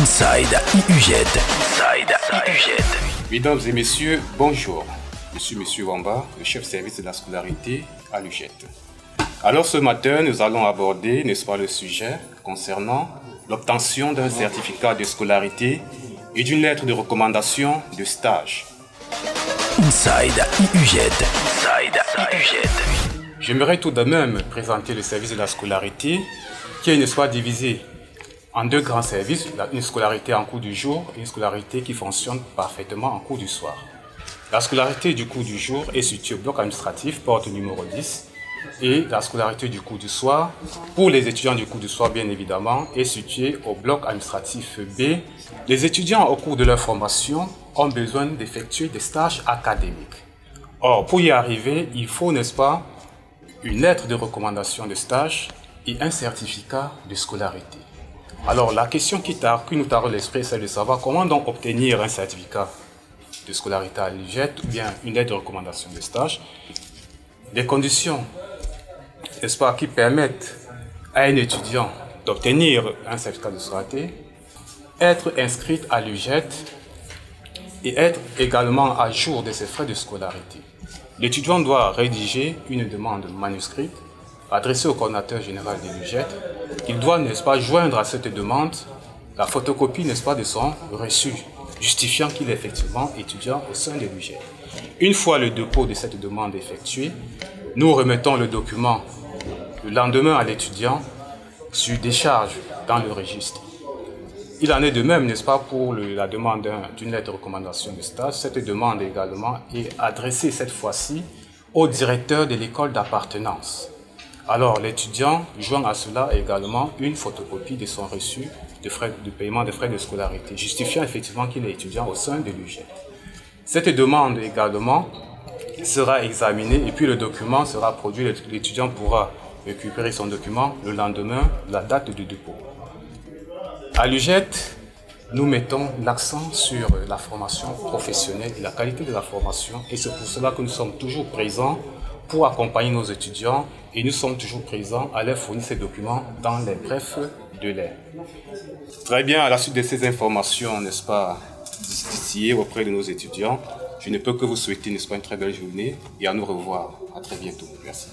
Inside IUJED. Mesdames et messieurs, bonjour. Je suis Monsieur Wamba, le chef service de la scolarité à l'UJED. Alors ce matin, nous allons aborder, n'est-ce pas, le sujet concernant l'obtention d'un certificat de scolarité et d'une lettre de recommandation de stage. Inside IUJED. J'aimerais tout de même présenter le service de la scolarité qui est, n'est-ce pas, divisé en deux grands services, une scolarité en cours du jour et une scolarité qui fonctionne parfaitement en cours du soir. La scolarité du cours du jour est située au bloc administratif, porte numéro 10, et la scolarité du cours du soir, pour les étudiants du cours du soir bien évidemment, est située au bloc administratif B. Les étudiants au cours de leur formation ont besoin d'effectuer des stages académiques. Or, pour y arriver, il faut, n'est-ce pas, une lettre de recommandation de stage et un certificat de scolarité. Alors, la question qui nous taraude l'esprit, c'est de savoir comment donc obtenir un certificat de scolarité à l'UJED ou bien une lettre de recommandation de stage. Les conditions, n'est-ce pas, qui permettent à un étudiant d'obtenir un certificat de scolarité, être inscrit à l'UJED et être également à jour de ses frais de scolarité. L'étudiant doit rédiger une demande manuscrite adressée au coordinateur général de l'UJED. Il doit, n'est-ce pas, joindre à cette demande la photocopie, n'est-ce pas, de son reçu, justifiant qu'il est effectivement étudiant au sein de l'UJED. Une fois le dépôt de cette demande effectué, nous remettons le document le lendemain à l'étudiant sur décharge dans le registre. Il en est de même, n'est-ce pas, pour la demande d'une lettre de recommandation de stage. Cette demande également est adressée cette fois-ci au directeur de l'école d'appartenance. Alors l'étudiant joint à cela également une photocopie de son reçu de paiement des frais de scolarité, justifiant effectivement qu'il est étudiant au sein de l'UJED. Cette demande également sera examinée et puis le document sera produit. L'étudiant pourra récupérer son document le lendemain, la date de dépôt. À l'UJED, nous mettons l'accent sur la formation professionnelle et la qualité de la formation, et c'est pour cela que nous sommes toujours présents pour accompagner nos étudiants et nous sommes toujours présents à leur fournir ces documents dans les brefs délais. Très bien, à la suite de ces informations, n'est-ce pas, distillées auprès de nos étudiants, je ne peux que vous souhaiter, n'est-ce pas, une très belle journée et à nous revoir. À très bientôt. Merci.